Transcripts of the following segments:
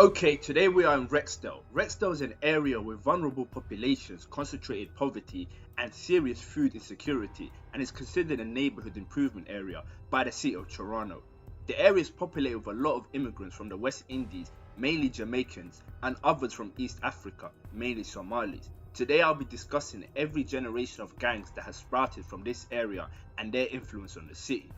Okay, today we are in Rexdale. Rexdale is an area with vulnerable populations, concentrated poverty, and serious food insecurity, and is considered a neighbourhood improvement area by the city of Toronto. The area is populated with a lot of immigrants from the West Indies, mainly Jamaicans, and others from East Africa, mainly Somalis. Today I'll be discussing every generation of gangs that has sprouted from this area and their influence on the city.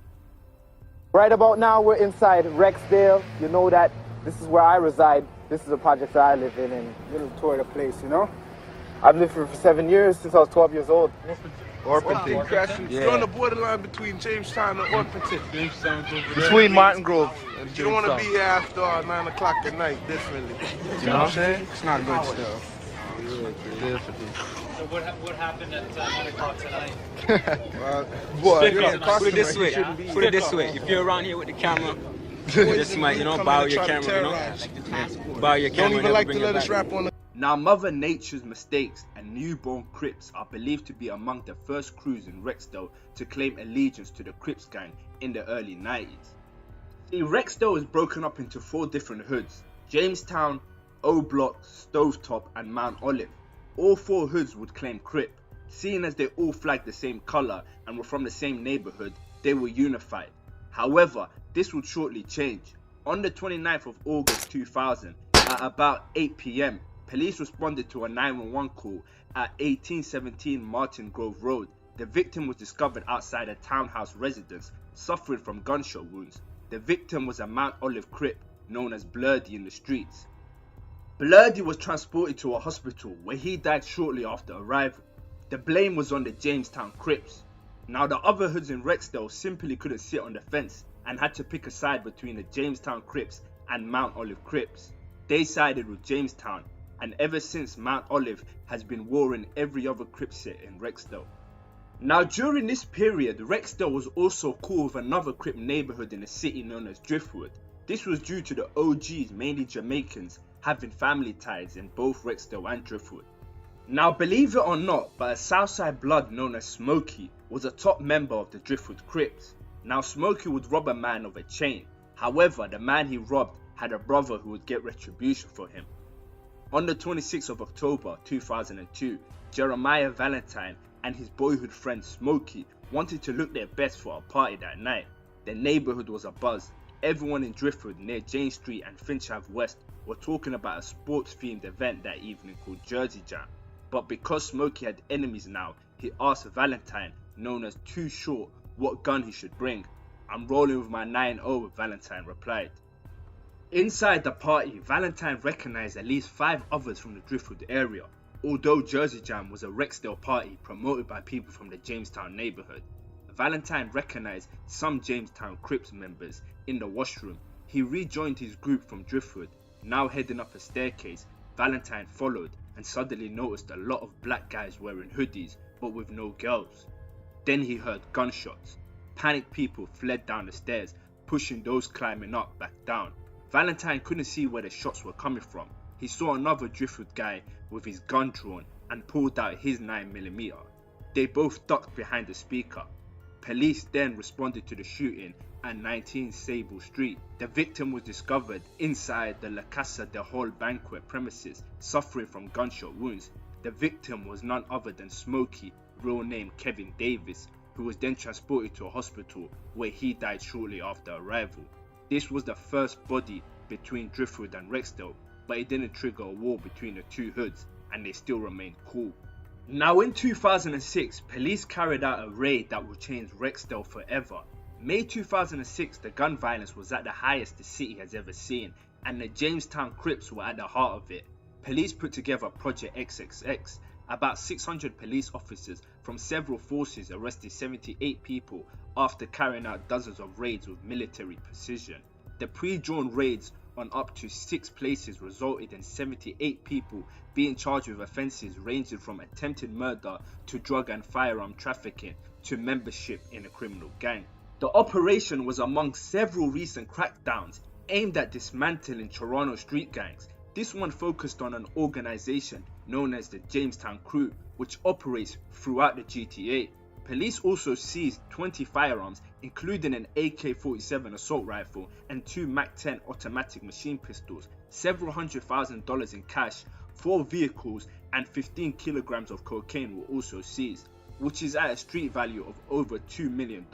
Right about now we're inside Rexdale. You know that this is where I reside. This is a project that I live in, and a little tour of the place, you know? I've lived here for 7 years, since I was 12 years old. Orpington. Crashing. Yeah. You're on the borderline between Jamestown and Orpington. Between Martin Grove and You don't want to be here after 9 o'clock at night, definitely. You know what I'm saying? It's not good stuff. So what happened at 9 o'clock tonight? Boy, Put it this way. Put it this way. If you're around here with the camera, just might, borrow your camera, borrow your camera. Don't even like to let us rap on the... Now, Mother Nature's mistakes and newborn Crips are believed to be among the first crews in Rexdale to claim allegiance to the Crips gang in the early 90s. See, Rexdale is broken up into 4 different hoods: Jamestown, O Block, Stovetop, and Mount Olive. All 4 hoods would claim Crip. Seeing as they all flagged the same colour and were from the same neighbourhood, they were unified. However, this would shortly change. On the 29th of August 2000, at about 8 PM, police responded to a 911 call at 1817 Martin Grove Road. The victim was discovered outside a townhouse residence, suffering from gunshot wounds. The victim was a Mount Olive Crip, known as Blurdie in the streets. Blurdie was transported to a hospital where he died shortly after arrival. The blame was on the Jamestown Crips. Now, the other hoods in Rexdale simply couldn't sit on the fence and had to pick a side between the Jamestown Crips and Mount Olive Crips. They sided with Jamestown, and ever since, Mount Olive has been warring every other Crip sit in Rexdale. Now, during this period, Rexdale was also cool with another Crip neighbourhood in the city known as Driftwood. This was due to the OGs, mainly Jamaicans, having family ties in both Rexdale and Driftwood. Now, believe it or not, but a Southside blood known as Smokey was a top member of the Driftwood Crips. Now, Smokey would rob a man of a chain. However, the man he robbed had a brother who would get retribution for him. On the 26th of October 2002, Jeremiah Valentine and his boyhood friend Smokey wanted to look their best for a party that night. The neighbourhood was abuzz. Everyone in Driftwood near Jane Street and Friendshyp West were talking about a sports themed event that evening called Jersey Jam. But because Smokey had enemies now, he asked Valentine, known as Too Short, what gun he should bring. "I'm rolling with my 9-0, Valentine replied. Inside the party, Valentine recognized at least 5 others from the Driftwood area, although Jersey Jam was a Rexdale party promoted by people from the Jamestown neighbourhood. Valentine recognized some Jamestown Crips members in the washroom. He rejoined his group from Driftwood. Now heading up a staircase, Valentine followed and suddenly noticed a lot of black guys wearing hoodies but with no girls. Then he heard gunshots. Panicked people fled down the stairs, pushing those climbing up back down. Valentine couldn't see where the shots were coming from. He saw another Driftwood guy with his gun drawn and pulled out his 9mm. They both ducked behind the speaker. Police then responded to the shooting at 19 Sable Street. The victim was discovered inside the La Casa de Hall banquet premises, suffering from gunshot wounds. The victim was none other than Smokey, real name Kevin Davis, who was then transported to a hospital where he died shortly after arrival. This was the first body between Driftwood and Rexdale, but it didn't trigger a war between the 2 hoods, and they still remained cool. Now, in 2006, police carried out a raid that would change Rexdale forever. May 2006, the gun violence was at the highest the city has ever seen, and the Jamestown Crips were at the heart of it. Police put together Project XXX. About 600 police officers from several forces arrested 78 people after carrying out dozens of raids with military precision. The pre-drawn raids on up to 6 places resulted in 78 people being charged with offences ranging from attempted murder to drug and firearm trafficking to membership in a criminal gang. The operation was among several recent crackdowns aimed at dismantling Toronto street gangs. This one focused on an organisation known as the Jamestown Crew, which operates throughout the GTA. Police also seized 20 firearms, including an AK-47 assault rifle and 2 MAC-10 automatic machine pistols, several $100,000 in cash, 4 vehicles, and 15 kilograms of cocaine were also seized, which is at a street value of over $2 million.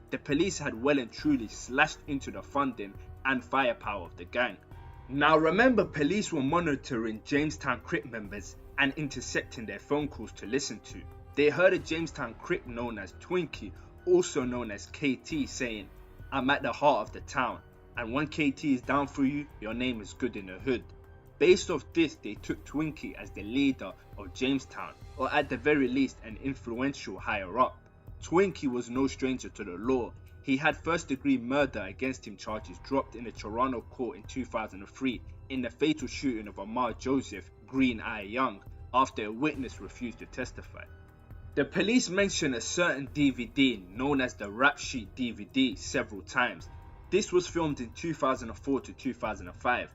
The police had well and truly slashed into the funding and firepower of the gang. Now remember, police were monitoring Jamestown Crip members and intercepting their phone calls to listen to. They heard a Jamestown Crip known as Twinky, also known as KT, saying, "I'm at the heart of the town, and when KT is down for you, your name is good in the hood." Based off this, they took Twinky as the leader of Jamestown, or at the very least an influential higher up. Twinky was no stranger to the law. He had first-degree murder against him charges dropped in a Toronto court in 2003 in the fatal shooting of Amar Joseph Green Eye Young after a witness refused to testify. The police mentioned a certain DVD known as the Rap Sheet DVD several times. This was filmed in 2004 to 2005,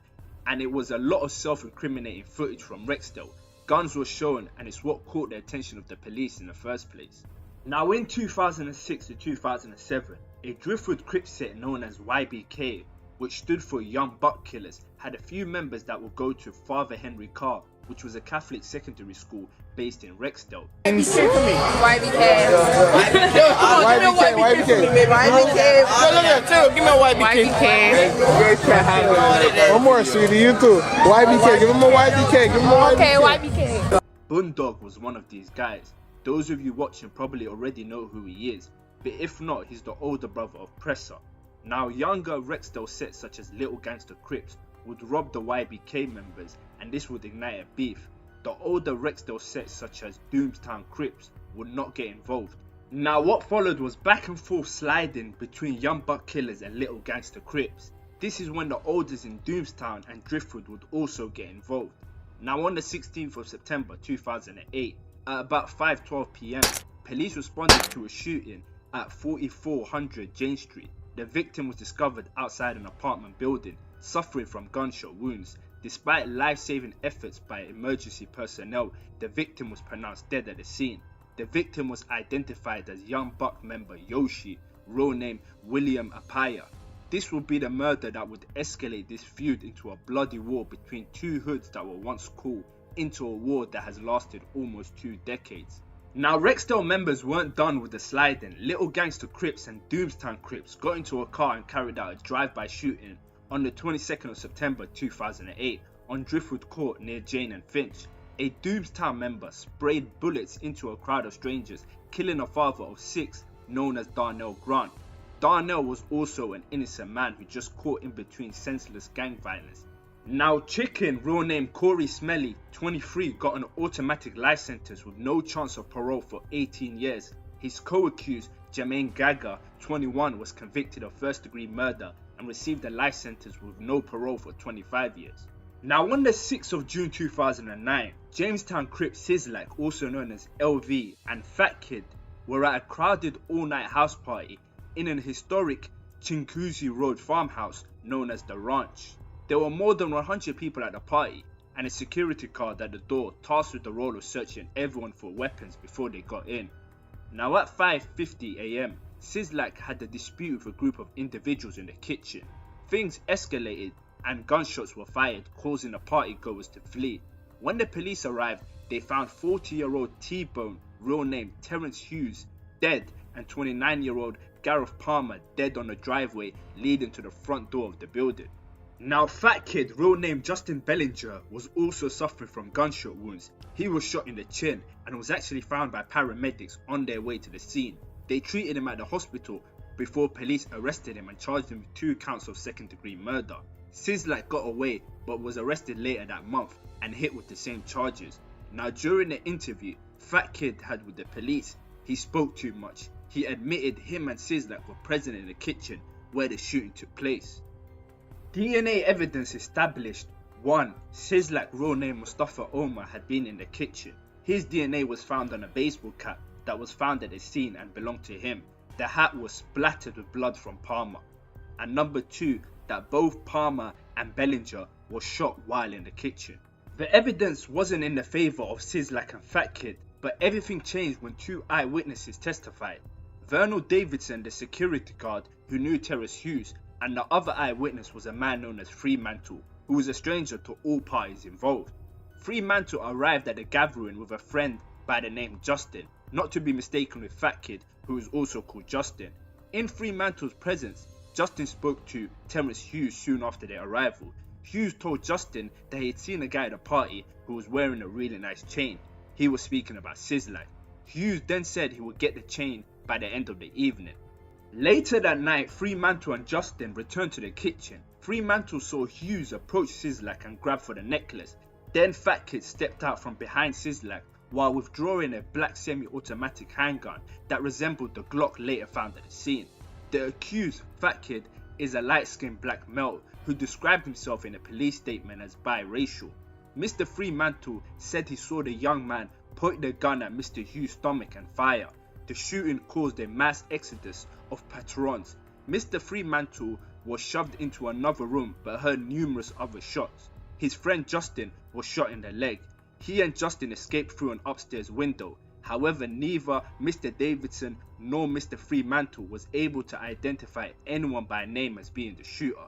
and it was a lot of self-incriminating footage from Rexdale. Guns were shown, and it's what caught the attention of the police in the first place. Now in 2006 to 2007, a Driftwood Crip set known as YBK, which stood for Young Buck Killers, had a few members that would go to Father Henry Carr, which was a Catholic secondary school based in Rexdale. YBK. One more, sweetie, you too. YBK, give him a YBK, give him a YBK. Okay, YBK. Bundog was one of these guys. Those of you watching probably already know who he is, but if not, he's the older brother of Presser. Now younger Rexdale sets such as Little Gangster Crips would rob the YBK members, and this would ignite a beef. The older Rexdale sets such as Doomstown Crips would not get involved. Now what followed was back and forth sliding between Young Buck Killers and Little Gangster Crips. This is when the olders in Doomstown and Driftwood would also get involved. Now on the 16th of September 2008, at about 5:12 PM, police responded to a shooting at 4400 Jane Street. The victim was discovered outside an apartment building, suffering from gunshot wounds. Despite life-saving efforts by emergency personnel, the victim was pronounced dead at the scene. The victim was identified as Young Buck member Yoshi, real name William Apaya. This would be the murder that would escalate this feud into a bloody war between two hoods that were once cool, into a war that has lasted almost 2 decades. Now Rexdale members weren't done with the sliding. Little Gangster Crips and Doomstown Crips got into a car and carried out a drive-by shooting on the 22nd of September 2008 on Driftwood Court near Jane and Finch. A Doomstown member sprayed bullets into a crowd of strangers, killing a father of 6 known as Darnell Grant. Darnell was also an innocent man who just caught in between senseless gang violence. Now Chicken, real name Corey Smelly, 23, got an automatic life sentence with no chance of parole for 18 years. His co-accused, Jermaine Gaga, 21, was convicted of first-degree murder and received a life sentence with no parole for 25 years. Now on the 6th of June 2009, Jamestown Crip Sizzlac, also known as LV, and Fattkidd were at a crowded all-night house party in an historic Chinguacousy Road farmhouse known as The Ranch. There were more than 100 people at the party, and a security guard at the door tasked with the role of searching everyone for weapons before they got in. Now at 5:50 AM, Sizzlac had a dispute with a group of individuals in the kitchen. Things escalated and gunshots were fired, causing the partygoers to flee. When the police arrived, they found 40-year-old T-Bone, real name Terrence Hughes, dead, and 29-year-old Gareth Palmer dead on the driveway leading to the front door of the building. Now Fattkidd, real name Justin Bellinger, was also suffering from gunshot wounds. He was shot in the chin and was actually found by paramedics on their way to the scene. They treated him at the hospital before police arrested him and charged him with 2 counts of second-degree murder. Sizzlac got away but was arrested later that month and hit with the same charges. Now during the interview Fattkidd had with the police, he spoke too much. He admitted him and Sizzlac were present in the kitchen where the shooting took place. DNA evidence established 1. Sizzlac, real name Mustafa Omar, had been in the kitchen. His DNA was found on a baseball cap that was found at the scene and belonged to him. The hat was splattered with blood from Palmer. And number 2, that both Palmer and Bellinger were shot while in the kitchen. The evidence wasn't in the favour of Sizzlac and Fattkidd. But everything changed when two eyewitnesses testified. Vernal Davidson, the security guard who knew Terrence Hughes, and the other eyewitness was a man known as Fremantle, who was a stranger to all parties involved. Fremantle arrived at the gathering with a friend by the name Justin, not to be mistaken with Fattkidd, who is also called Justin. In Fremantle's presence, Justin spoke to Terrence Hughes soon after their arrival. Hughes told Justin that he had seen a guy at a party who was wearing a really nice chain. He was speaking about Sizzlac. Hughes then said he would get the chain by the end of the evening. Later that night, Fremantle and Justin returned to the kitchen. Fremantle saw Hughes approach Sizzlac and grab for the necklace. Then Fattkidd stepped out from behind Sizzlac while withdrawing a black semi-automatic handgun that resembled the Glock later found at the scene. The accused, Fattkidd, is a light-skinned black male who described himself in a police statement as biracial. Mr. Fremantle said he saw the young man point the gun at Mr. Hughes' stomach and fire. The shooting caused a mass exodus of patrons. Mr. Fremantle was shoved into another room but heard numerous other shots. His friend Justin was shot in the leg. He and Justin escaped through an upstairs window. However, neither Mr. Davidson nor Mr. Fremantle was able to identify anyone by name as being the shooter.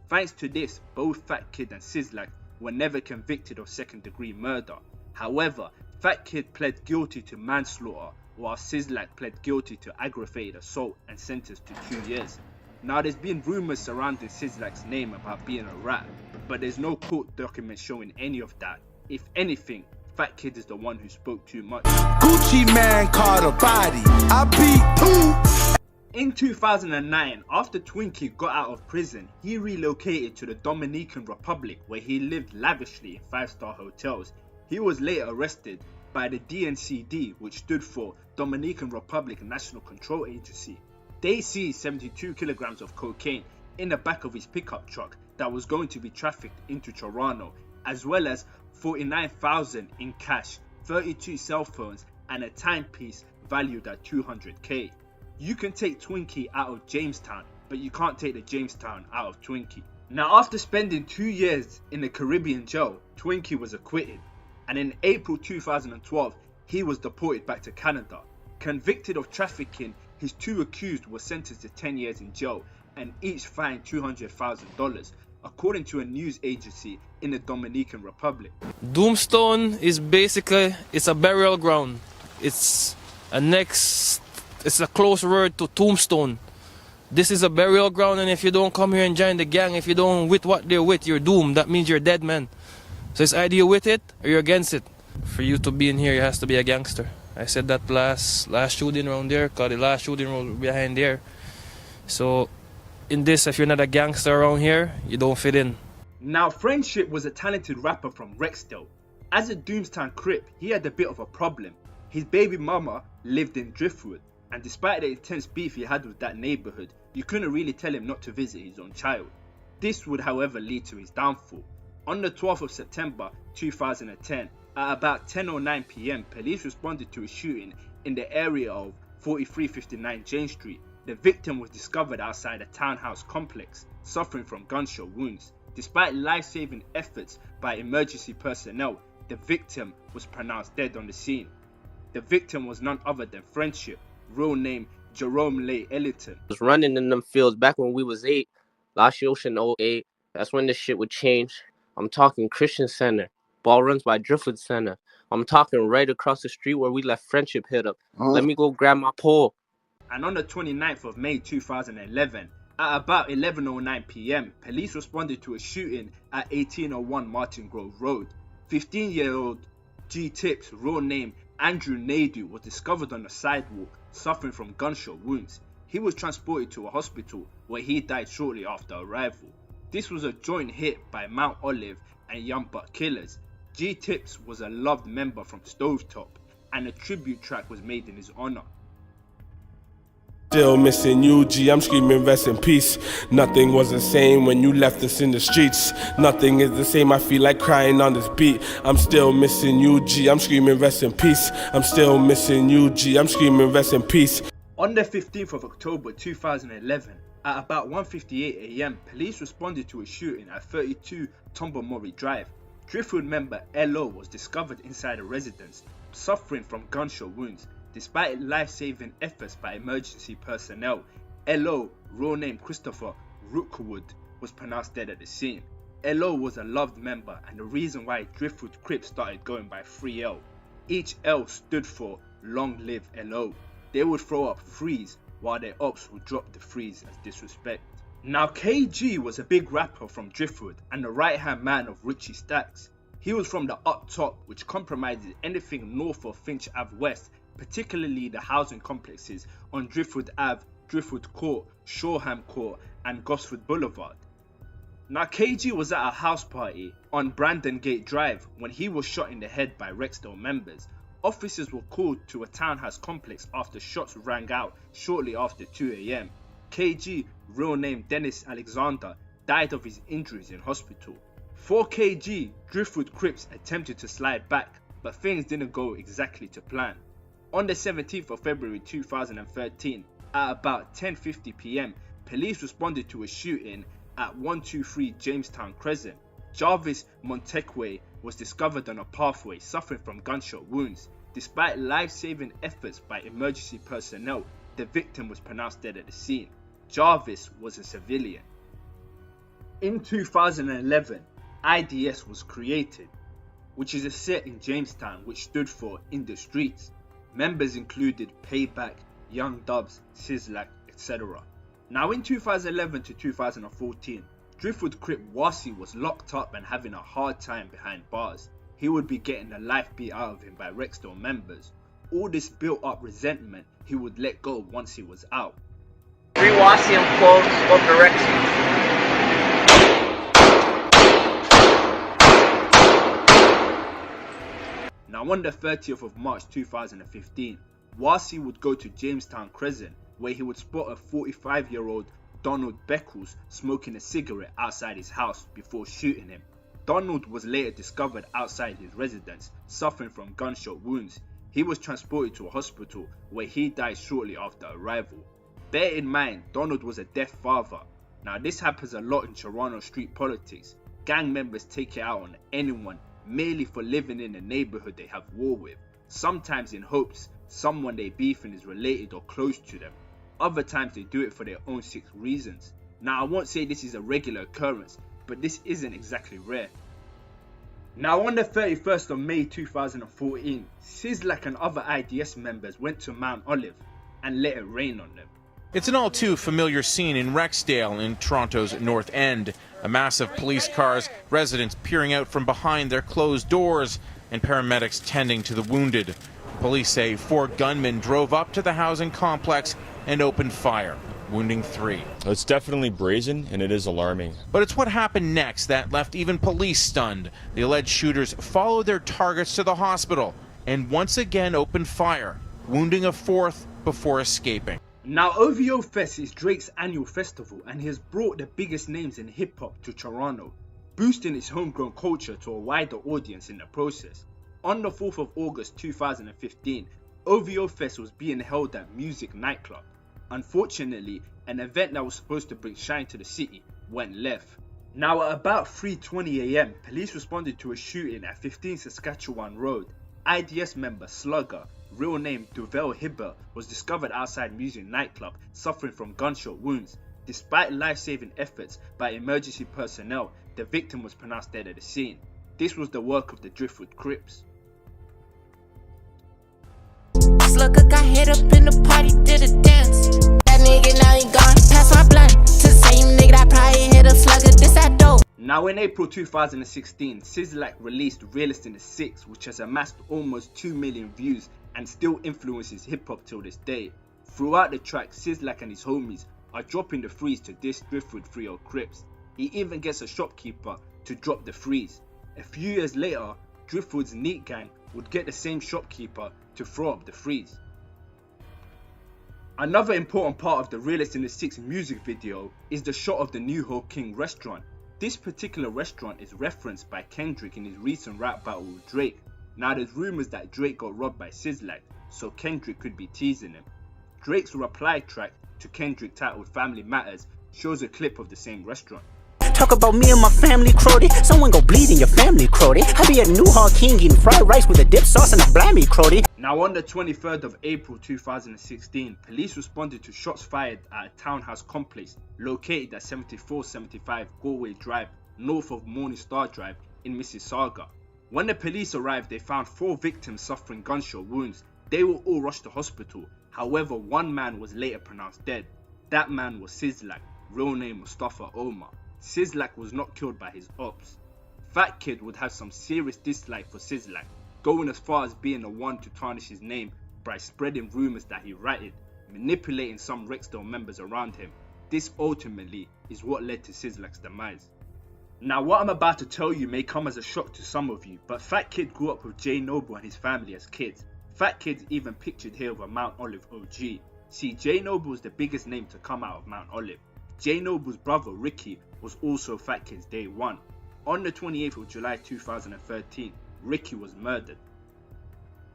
Thanks to this, both Fattkidd and Sizzlac were never convicted of second-degree murder. However, Fattkidd pled guilty to manslaughter, while Sizzlac pled guilty to aggravated assault and sentenced to 2 years. Now, there's been rumours surrounding Sizzlac's name about being a rat, but there's no court documents showing any of that. If anything, Fattkidd is the one who spoke too much. Gucci man caught a body. I beat 2. In 2009, after Twinky got out of prison, he relocated to the Dominican Republic where he lived lavishly in 5-star hotels. He was later arrested by the DNCD, which stood for Dominican Republic National Control Agency. They seized 72 kilograms of cocaine in the back of his pickup truck that was going to be trafficked into Toronto, as well as $49,000 in cash, 32 cell phones, and a timepiece valued at $200K. You can take Twinky out of Jamestown, but you can't take the Jamestown out of Twinky. Now, after spending 2 years in a Caribbean jail, Twinky was acquitted, and in April 2012, he was deported back to Canada. Convicted of trafficking, his two accused were sentenced to 10 years in jail and each fined $200,000, according to a news agency in the Dominican Republic. Doomstone is basically, it's a burial ground. It's a close word to tombstone. This is a burial ground, and if you don't come here and join the gang, if you don't with what they're with, you're doomed. That means you're dead, man. So it's either you're with it or you're against it. For you to be in here, you has to be a gangster. I said that last shooting around there, cause the last shooting was behind there. So in this, if you're not a gangster around here, you don't fit in. Now, Friendshyp was a talented rapper from Rexdale. As a Doomstown Crip, he had a bit of a problem. His baby mama lived in Driftwood, and despite the intense beef he had with that neighbourhood, you couldn't really tell him not to visit his own child. This would, however, lead to his downfall. On the 12th of September 2010, at about 10:09 PM, police responded to a shooting in the area of 4359 Jane Street. The victim was discovered outside a townhouse complex, suffering from gunshot wounds. Despite life-saving efforts by emergency personnel, the victim was pronounced dead on the scene. The victim was none other than Friendshyp, real name Jerome Leigh Ellington. Was running in them fields back when we was 8, last year in 08. That's when this shit would change. I'm talking Christian Center. Ball runs by Driftwood Center. I'm talking right across the street where we left Friendshyp hit up. Let me go grab my pole. And on the 29th of May 2011, at about 11:09 PM, police responded to a shooting at 1801 Martin Grove Road. 15-year-old G-Tipz, real name Andrew Naidu, was discovered on the sidewalk suffering from gunshot wounds. He was transported to a hospital where he died shortly after arrival. This was a joint hit by Mount Olive and Young Buck Killers. G-Tipz was a loved member from Stovetop, and a tribute track was made in his honor. Still missing you, G. I'm screaming rest in peace. Nothing was the same when you left us in the streets. Nothing is the same, I feel like crying on this beat. I'm still missing you, G. I'm screaming rest in peace. I'm still missing you, G. I'm screaming rest in peace. On the 15th of October 2011, at about 1:58 AM, police responded to a shooting at 32 Tombamori Drive. Driftwood member LO was discovered inside a residence. suffering from gunshot wounds. Despite life-saving efforts by emergency personnel, LO, real name Christopher Rookwood, was pronounced dead at the scene. LO was a loved member and the reason why Driftwood Crips started going by 3L. Each L stood for Long Live LO. They would throw up threes while their ops would drop the threes as disrespect. Now KG was a big rapper from Driftwood and the right hand man of Richie Stacks. He was from the up top, which compromises anything north of Finch Ave West, particularly the housing complexes on Driftwood Ave, Driftwood Court, Shoreham Court and Gosford Boulevard. Now KG was at a house party on Brandon Gate Drive when he was shot in the head by Rexdale members. Officers were called to a townhouse complex after shots rang out shortly after 2 AM. KG, real name Dennis Alexander, died of his injuries in hospital. For KG, Driftwood Crips attempted to slide back, but things didn't go exactly to plan. On the 17th of February 2013, at about 10:50 PM, police responded to a shooting at 123 Jamestown Crescent. Jarvis Monteque was discovered on a pathway suffering from gunshot wounds. Despite life-saving efforts by emergency personnel, the victim was pronounced dead at the scene. Jarvis was a civilian. In 2011, IDS was created, which is a set in Jamestown which stood for In the Streets. Members included Payback, Young Dubs, Sizzlac, etc. Now in 2011 to 2014, Driftwood Crip Wasi was locked up and having a hard time behind bars. He would be getting the life beat out of him by Rexdale members. All this built up resentment he would let go once he was out. Free Wasi and quotes of directions. Now on the 30th of March 2015, Wasi would go to Jamestown Crescent where he would spot a 45-year-old Donald Beckles smoking a cigarette outside his house before shooting him. Donald was later discovered outside his residence, suffering from gunshot wounds. He was transported to a hospital where he died shortly after arrival. Bear in mind, Donald was a deaf father. Now this happens a lot in Toronto street politics. Gang members take it out on anyone merely for living in a neighbourhood they have war with, sometimes in hopes someone they beefing is related or close to them. Other times they do it for their own sick reasons. Now I won't say this is a regular occurrence, but this isn't exactly rare. Now on the 31st of May 2014, Sizzlac and other IDS members went to Mount Olive and let it rain on them. It's an all too familiar scene in Rexdale in Toronto's North End. A mass of police cars, residents peering out from behind their closed doors, and paramedics tending to the wounded. Police say 4 gunmen drove up to the housing complex and opened fire, wounding 3. It's definitely brazen and it is alarming. But it's what happened next that left even police stunned. The alleged shooters followed their targets to the hospital and once again opened fire, wounding a 4th before escaping. Now OVO Fest is Drake's annual festival and he has brought the biggest names in hip hop to Toronto, boosting its homegrown culture to a wider audience in the process. On the 4th of August 2015, OVO Fest was being held at Music Nightclub. Unfortunately, an event that was supposed to bring shine to the city went left. Now at about 3:20 AM, police responded to a shooting at 15 Saskatchewan Road. IDS member Sluggah, real name Duvel Hibber, was discovered outside Music Nightclub suffering from gunshot wounds. Despite life-saving efforts by emergency personnel, the victim was pronounced dead at the scene. This was the work of the Driftwood Crips. Sluggah got hit up in the party, did a dance. That nigga now he gone, pass my blunt. To the same nigga that probably hit a Sluggah, this that dope. Now in April 2016, Sizzlac released Releast in the 6, which has amassed almost 2 million views and still influences hip hop till this day. Throughout the track, Sizzlac and his homies are dropping the freeze to diss Driftwood 3L Crips. He even gets a shopkeeper to drop the freeze. A few years later, Driftwood's Neat Gang would get the same shopkeeper to throw up the freeze. Another important part of the Releast in the 6 music video is the shot of the New Hope King restaurant. This particular restaurant is referenced by Kendrick in his recent rap battle with Drake. Now there's rumours that Drake got robbed by Sizzlac, so Kendrick could be teasing him. Drake's reply track to Kendrick titled Family Matters shows a clip of the same restaurant. talk about me and my family, crody. Someone go bleed in your family, crody. I be a Newhall King eating fried rice with a dip sauce and a blammy, crody. Now on the 23rd of April 2016, police responded to shots fired at a townhouse complex located at 7475 Galway Drive, north of Morningstar Drive in Mississauga. When the police arrived, they found 4 victims suffering gunshot wounds. They were all rushed to hospital. However, one man was later pronounced dead. That man was Sizzlac, real name Mustafa Omar. Sizzlac was not killed by his ops. Fattkidd would have some serious dislike for Sizzlac, going as far as being the one to tarnish his name by spreading rumours that he ratted, manipulating some Rexdale members around him. This ultimately is what led to Sizzlac's demise. Now what I'm about to tell you may come as a shock to some of you, but Fattkidd grew up with J Noble and his family as kids. Fattkidd's even pictured here with a Mount Olive OG. See, J Noble is the biggest name to come out of Mount Olive. J Noble's brother Ricky was also Fattkidd's day one. On the 28th of July 2013, Ricky was murdered.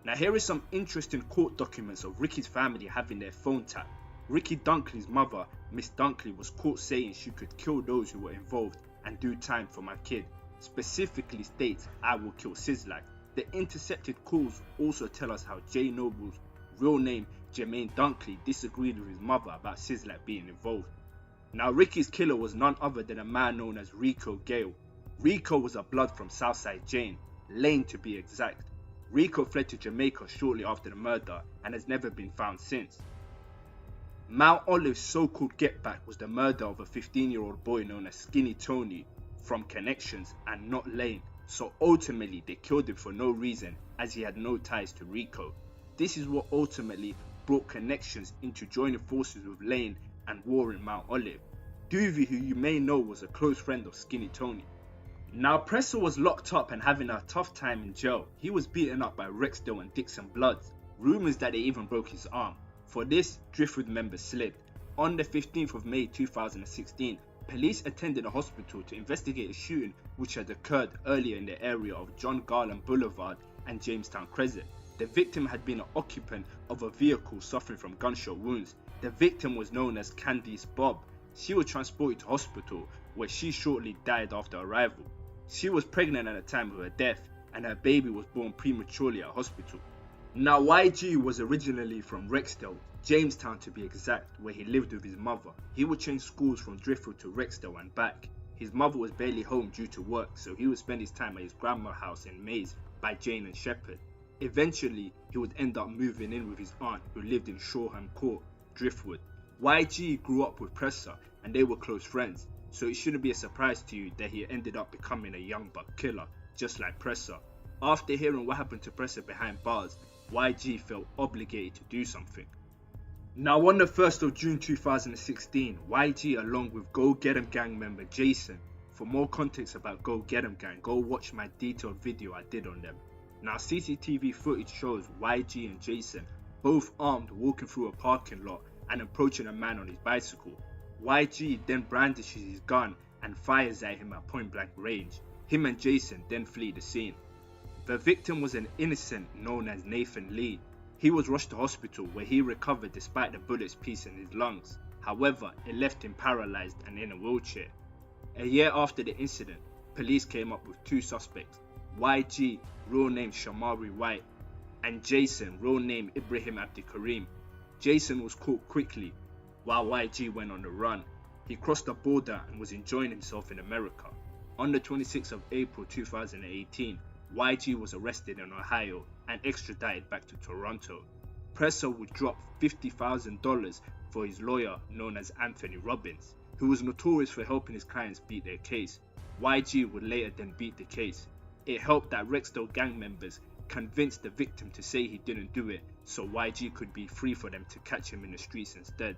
Now here is some interesting court documents of Ricky's family having their phone tapped. Ricky Dunkley's mother, Miss Dunkley, was caught saying she could kill those who were involved and do time for my kid. Specifically states, I will kill Sizzlac. The intercepted calls also tell us how J Noble's real name, Jermaine Dunkley, disagreed with his mother about Sizzlac being involved. Now Ricky's killer was none other than a man known as Rico Gale. Rico was a blood from Southside Jane, Leigh to be exact. Rico fled to Jamaica shortly after the murder and has never been found since. Mount Olive's so-called get back was the murder of a 15-year-old boy known as Skinny Tony from Connections and not Leigh, so ultimately they killed him for no reason as he had no ties to Rico. This is what ultimately brought Connections into joining forces with Leigh and war in Mount Olive. Doovie, who you may know, was a close friend of Skinny Tony. Now Presser was locked up and having a tough time in jail. He was beaten up by Rexdale and Dixon Bloods, rumours that they even broke his arm. For this, Driftwood members slid. On the 15th of May 2016, police attended a hospital to investigate a shooting which had occurred earlier in the area of John Garland Boulevard and Jamestown Crescent. The victim had been an occupant of a vehicle suffering from gunshot wounds. The victim was known as Candice Bobb. She was transported to hospital where she shortly died after arrival. She was pregnant at the time of her death and her baby was born prematurely at hospital. Now YG was originally from Rexdale, Jamestown to be exact, where he lived with his mother. He would change schools from Driftwood to Rexdale and back. His mother was barely home due to work, so he would spend his time at his grandma's house in Maze by Jane and Shepherd. Eventually, he would end up moving in with his aunt who lived in Shoreham Court, Driftwood. YG grew up with Presser and they were close friends, so it shouldn't be a surprise to you that he ended up becoming a young buck killer, just like Presser. After hearing what happened to Presser behind bars, YG felt obligated to do something. Now on the 1st of June 2016, YG along with Go Get 'Em gang member Jason. For more context about Go Get 'Em gang, go watch my detailed video I did on them. Now CCTV footage shows YG and Jason both armed walking through a parking lot and approaching a man on his bicycle. YG then brandishes his gun and fires at him at point blank range. Him and Jason then flee the scene. The victim was an innocent known as Nathan Leigh. He was rushed to hospital where he recovered despite the bullets piercing his lungs. However, it left him paralysed and in a wheelchair. A year after the incident, police came up with 2 suspects, YG, real name Shamari White, and Jason, real name Ibrahim Abdikarim. Jason was caught quickly while YG went on the run. He crossed the border and was enjoying himself in America. On the 26th of April 2018, YG was arrested in Ohio and extradited back to Toronto. Presser would drop $50,000 for his lawyer known as Anthony Robbins, who was notorious for helping his clients beat their case. YG would later then beat the case. It helped that Rexdale gang members convinced the victim to say he didn't do it, so YG could be free for them to catch him in the streets instead.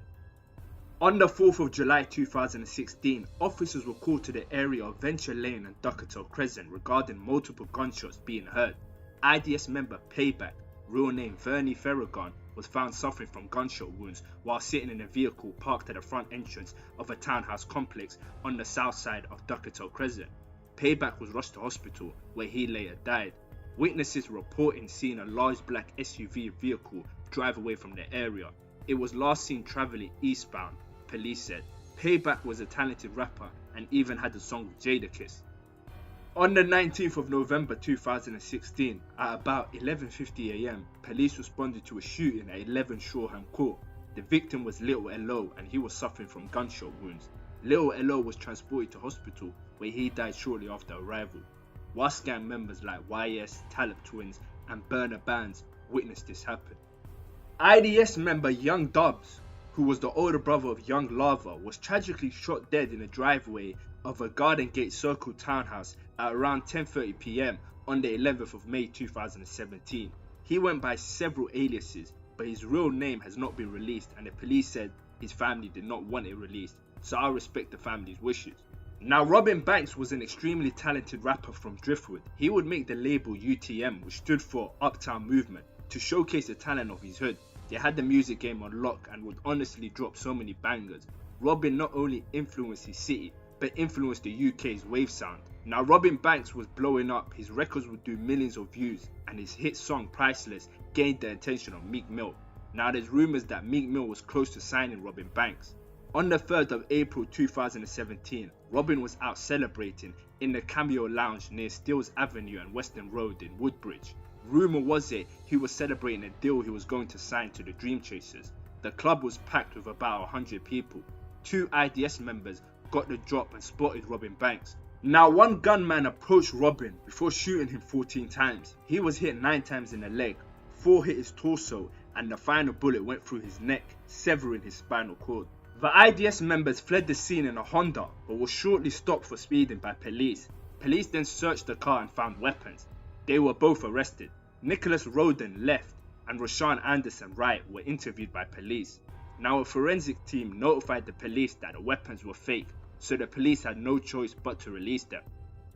On the 4th of July 2016, officers were called to the area of Venture Lane and Duckertown Crescent regarding multiple gunshots being heard. IDS member Payback, real name Vernie Ferragon, was found suffering from gunshot wounds while sitting in a vehicle parked at the front entrance of a townhouse complex on the south side of Duckertown Crescent. Payback was rushed to hospital where he later died. Witnesses reporting seeing a large black SUV vehicle drive away from the area. It was last seen travelling eastbound, police said. Payback was a talented rapper and even had a song with Jadakiss. On the 19th of November 2016, at about 11:50 AM, police responded to a shooting at 11 Shoreham Court. The victim was Lil LO and he was suffering from gunshot wounds. Lil LO was transported to hospital where he died shortly after arrival. Wasp Gang members like YS, Talib Twins and Burner Bands witnessed this happen. IDS member Young Dubs, who was the older brother of Young Lava, was tragically shot dead in the driveway of a Garden Gate Circle townhouse at around 10:30 PM on the 11th of May 2017. He went by several aliases, but his real name has not been released and the police said his family did not want it released, so I respect the family's wishes. Now, Robin Banks was an extremely talented rapper from Driftwood. He would make the label UTM, which stood for Uptown Movement, to showcase the talent of his hood. They had the music game on lock and would honestly drop so many bangers. Robin not only influenced his city, but influenced the UK's wave sound. Now, Robin Banks was blowing up, his records would do millions of views, and his hit song Priceless gained the attention of Meek Mill. Now, there's rumours that Meek Mill was close to signing Robin Banks. On the 3rd of April 2017, Robin was out celebrating in the Cameo Lounge near Steeles Avenue and Western Road in Woodbridge. Rumour was it he was celebrating a deal he was going to sign to the Dream Chasers. The club was packed with about 100 people. 2 IDS members got the drop and spotted Robin Banks. Now, one gunman approached Robin before shooting him 14 times. He was hit 9 times in the leg, 4 hit his torso, and the final bullet went through his neck, severing his spinal cord. The IDS members fled the scene in a Honda, but were shortly stopped for speeding by police. Police then searched the car and found weapons. They were both arrested. Nicholas Roden left and Rashawn Anderson Wright were interviewed by police. Now, a forensic team notified the police that the weapons were fake, so the police had no choice but to release them.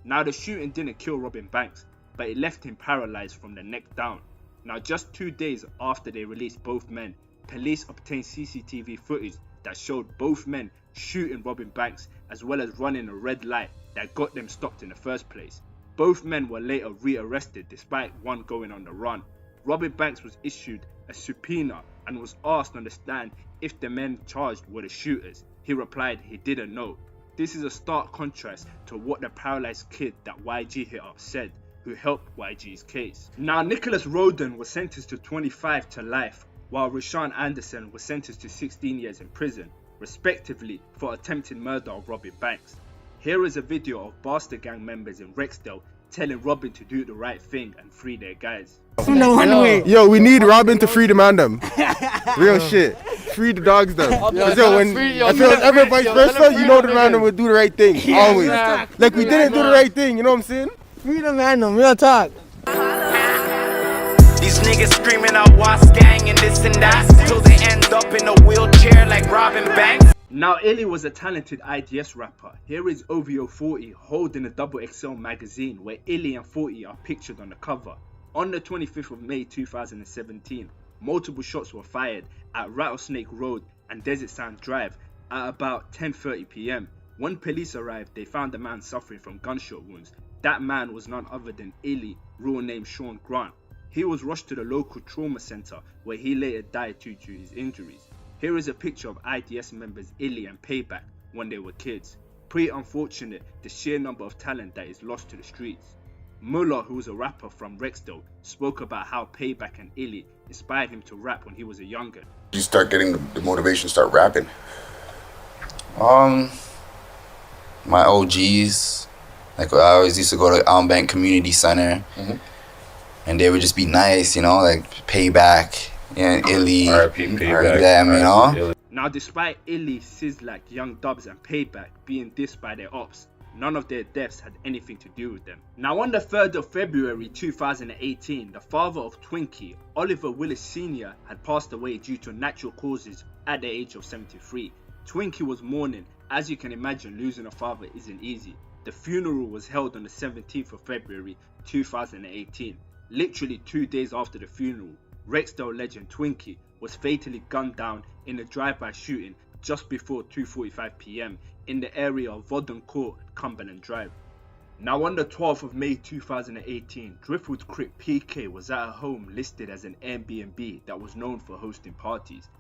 Now, the shooting didn't kill Robin Banks, but it left him paralyzed from the neck down. Now, just 2 days after they released both men, police obtained CCTV footage that showed both men shooting Robin Banks as well as running a red light that got them stopped in the first place. Both men were later re-arrested despite one going on the run. Robin Banks was issued a subpoena and was asked on the stand if the men charged were the shooters. He replied he didn't know. This is a stark contrast to what the paralyzed kid that YG hit up said, who helped YG's case. Now, Nicholas Roden was sentenced to 25 to life, while Rashawn Anderson was sentenced to 16 years in prison, respectively, for attempted murder of Robin Banks. Here is a video of Bastard Gang members in Rexdale telling Robin to do the right thing and free their guys. Yo, we need Robin to free the man them. Real shit. Free the dogs them. Yo, when I feel ever vice versa, you know the man them would do the right thing. Always. Like we didn't do the right thing, you know what I'm saying? Free the man them, real talk. These niggas screaming out Wasp Gang and this and that, till they end up in a wheelchair like Robin Banks. Now, Illy was a talented IDS rapper. Here is OVO 40 holding a XXL magazine where Illy and 40 are pictured on the cover. On the 25th of May 2017, multiple shots were fired at Rattlesnake Road and Desert Sand Drive at about 10:30 PM. When police arrived, they found a man suffering from gunshot wounds. That man was none other than Illy, real name Sean Grant. He was rushed to the local trauma center where he later died due to his injuries. Here is a picture of IDS members Illy and Payback when they were kids. Pretty unfortunate, the sheer number of talent that is lost to the streets. Mullah, who was a rapper from Rexdale, spoke about how Payback and Illy inspired him to rap when he was a youngin. You start getting the motivation to start rapping? My OGs, like I always used to go to Bank Community Center, and they would just be nice, you know, like Payback. Yeah, Illy, them, you know? Now, despite Illy, Sizzlac, Young Dubs and Payback being dissed by their ops, none of their deaths had anything to do with them. Now, on the 3rd of February 2018, the father of Twinky, Oliver Willis Sr., had passed away due to natural causes at the age of 73. Twinky was mourning. As you can imagine, losing a father isn't easy. The funeral was held on the 17th of February 2018. Literally 2 days after the funeral, Rexdale legend Twinky was fatally gunned down in a drive-by shooting just before 2:45 PM in the area of Vodden Court, Cumberland Drive. Now, on the 12th of May 2018, Driftwood Crip PK was at a home listed as an Airbnb that was known for hosting parties.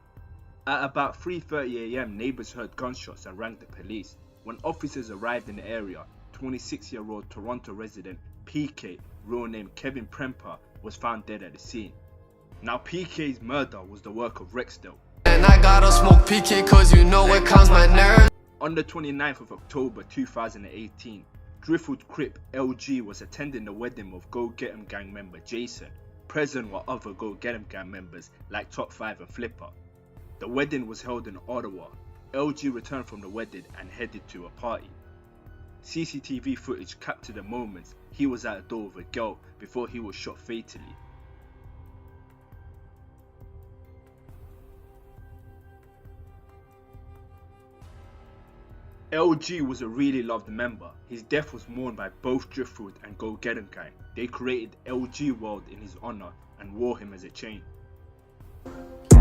At about 3:30 AM, neighbours heard gunshots and rang the police. When officers arrived in the area, 26-year-old Toronto resident PK, real name Kevin Premper, was found dead at the scene. Now PK's murder was the work of Rexdale. And I gotta smoke PK cause you know it calms my nerves. On the 29th of October 2018, Driftwood Crip LG was attending the wedding of Go Get 'Em gang member Jason. Present were other Go Get 'Em gang members like Top 5 and Flipper. The wedding was held in Ottawa. LG returned from the wedding and headed to a party. CCTV footage captured the moments he was at the door of a girl before he was shot fatally. LG was a really loved member. His death was mourned by both Driftwood and Go Get 'Em gang. They created LG World in his honour and wore him as a chain.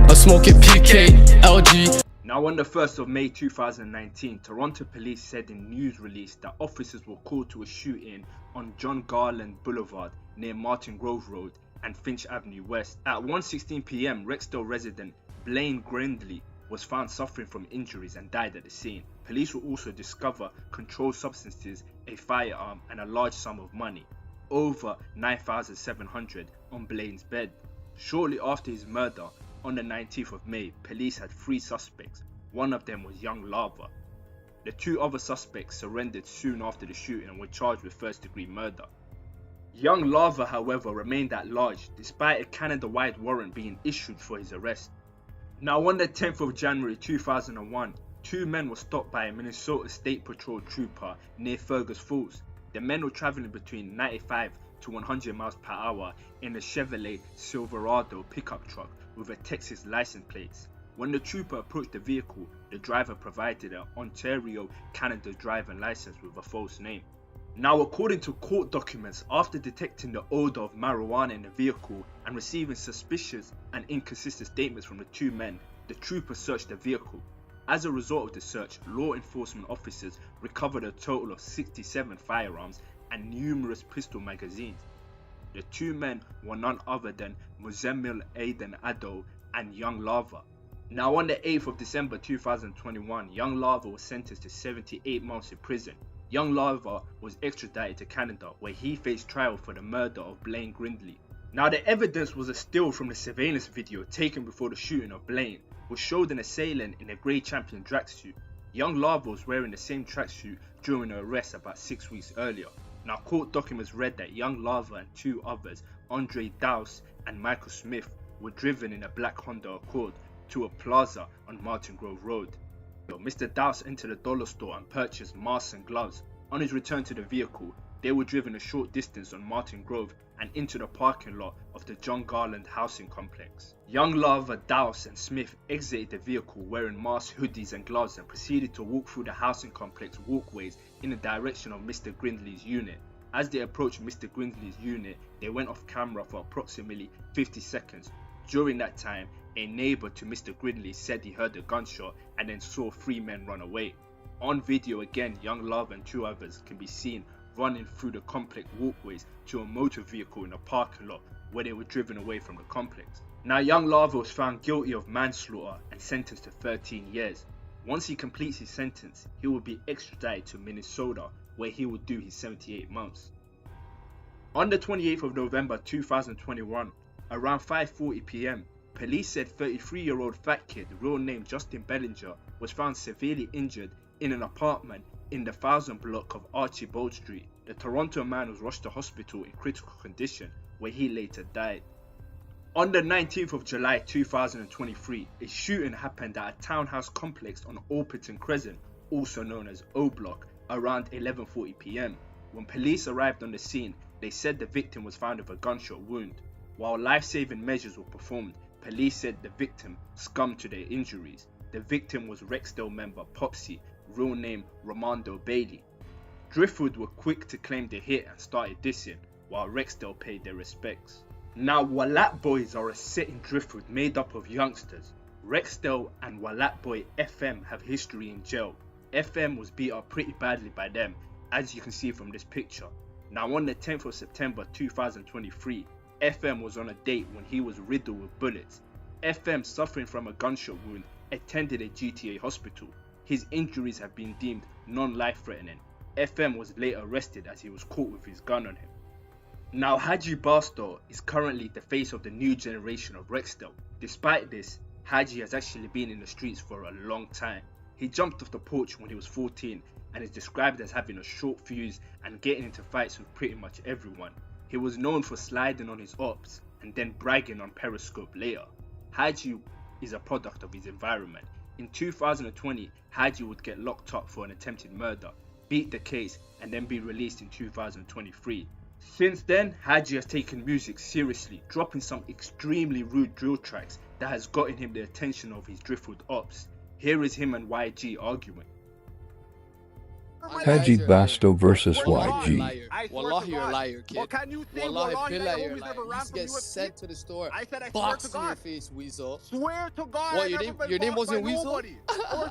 A smoking PK, LG. Now on the 1st of May 2019, Toronto police said in news release that officers were called to a shooting on John Garland Boulevard near Martin Grove Road and Finch Avenue West. At 1:16 PM, Rexdale resident Blain Grindley was found suffering from injuries and died at the scene. Police will also discover controlled substances, a firearm and a large sum of money, over $9,700 on Blain's bed. Shortly after his murder, on the 19th of May, police had 3 suspects. One of them was young Lava. The 2 other suspects surrendered soon after the shooting and were charged with first-degree murder. Young Lava, however, remained at large despite a Canada-wide warrant being issued for his arrest. Now on the 10th of January 2001, 2 men were stopped by a Minnesota State Patrol trooper near Fergus Falls. The men were travelling between 95 to 100 miles per hour in a Chevrolet Silverado pickup truck with a Texas license plate. When the trooper approached the vehicle, the driver provided an Ontario, Canada driving license with a false name. Now according to court documents, after detecting the odour of marijuana in the vehicle and receiving suspicious and inconsistent statements from the 2 men, the trooper searched the vehicle. As a result of the search, law enforcement officers recovered a total of 67 firearms and numerous pistol magazines. The 2 men were none other than Muzemil Aiden Ado and Young Lava. Now on the 8th of December 2021, Young Lava was sentenced to 78 months in prison. Young Lava was extradited to Canada where he faced trial for the murder of Blain Grindley. Now the evidence was a still from the surveillance video taken before the shooting of Blain, which showed an assailant in a grey champion tracksuit. Young Lava was wearing the same tracksuit during the arrest about 6 weeks earlier. Now court documents read that Young Lava and 2 others, Andre Dowse and Michael Smith, were driven in a black Honda Accord to a plaza on Martin Grove Road. Mr. Dowse entered a dollar store and purchased masks and gloves. On his return to the vehicle, they were driven a short distance on Martin Grove and into the parking lot of the John Garland housing complex. Young Lava, Dowse and Smith exited the vehicle wearing masks, hoodies and gloves and proceeded to walk through the housing complex walkways in the direction of Mr. Grindley's unit. As they approached Mr. Grindley's unit, they went off camera for approximately 50 seconds. During that time, a neighbour to Mr. Grindley said he heard a gunshot and then saw 3 men run away. On video again, Young Lava and 2 others can be seen running through the complex walkways to a motor vehicle in a parking lot where they were driven away from the complex. Now Young Lava was found guilty of manslaughter and sentenced to 13 years. Once he completes his sentence, he will be extradited to Minnesota where he will do his 78 months. On the 28th of November 2021, around 5:40 PM, police said 33-year-old Fattkidd, real name Justin Bellinger, was found severely injured in an apartment in the 1000 block of Archibald Street. The Toronto man was rushed to hospital in critical condition where he later died. On the 19th of July 2023, a shooting happened at a townhouse complex on Orpington Crescent, also known as O Block, around 11:40 PM. When police arrived on the scene, they said the victim was found with a gunshot wound. While life-saving measures were performed, police said the victim succumbed to their injuries. The victim was Rexdale member Popsie, real name Romando Bailey. Driftwood were quick to claim the hit and started dissing, while Rexdale paid their respects. Now Wallat Boys are a set in Driftwood made up of youngsters. Rexdale and Wallat Boy FM have history in jail. FM was beat up pretty badly by them, as you can see from this picture. Now on the 10th of September 2023, FM was on a date when he was riddled with bullets. FM, suffering from a gunshot wound, attended a GTA hospital. His injuries have been deemed non-life-threatening. FM was later arrested as he was caught with his gun on him. Now Haji Barstow is currently the face of the new generation of Rexdale. Despite this, Haji has actually been in the streets for a long time. He jumped off the porch when he was 14 and is described as having a short fuse and getting into fights with pretty much everyone. He was known for sliding on his ops and then bragging on Periscope later. Haji is a product of his environment. In 2020, Haji would get locked up for an attempted murder, beat the case, and then be released in 2023. Since then, Haji has taken music seriously, dropping some extremely rude drill tracks that has gotten him the attention of his Driftwood ops. Here is him and YG arguing. Haji Barstow versus YG. Wallahi, you're a liar, kid. What can you say? Wallahi, Wallahi, you're a liar. You used to get sent to the store. I said I box swear to in your God. face, Weasel. Swear to God. What, your name wasn't Weasel? Or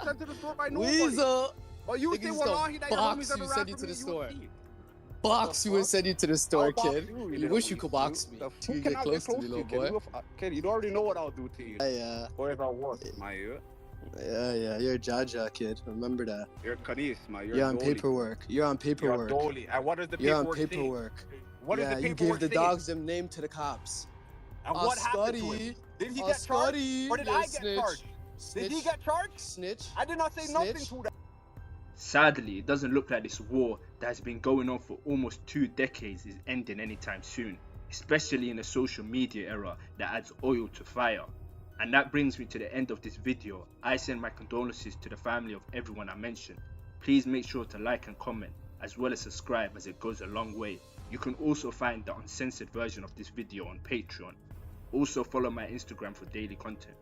sent to the store by nobody. Weasel. But you Niggas say used wallahi to that your box homies you, ever send you rap to the for me, store. you Box you and send you to the store, I'll box kid. you, You little wish you could box me. You get close to me, little boy. Kid, you already know what I'll do to you. Yeah. Or if I was, my ear. Yeah, you're a Jaja, kid. Remember that. You're Candice, my. You're on paperwork. You're on paperwork. You're Dolly. And what does the You're on paperwork say? paperwork. What does the you paperwork gave the say? dogs them name to the cops. And what happened to him? Did he get charged? Or did I get charged? Did he get charged? Snitch. I did not say nothing to that. Sadly, it doesn't look like this war that has been going on for almost 2 decades is ending anytime soon, especially in the social media era that adds oil to fire. And that brings me to the end of this video. I send my condolences to the family of everyone I mentioned. Please make sure to like and comment, as well as subscribe, as it goes a long way. You can also find the uncensored version of this video on Patreon. Also follow my Instagram for daily content.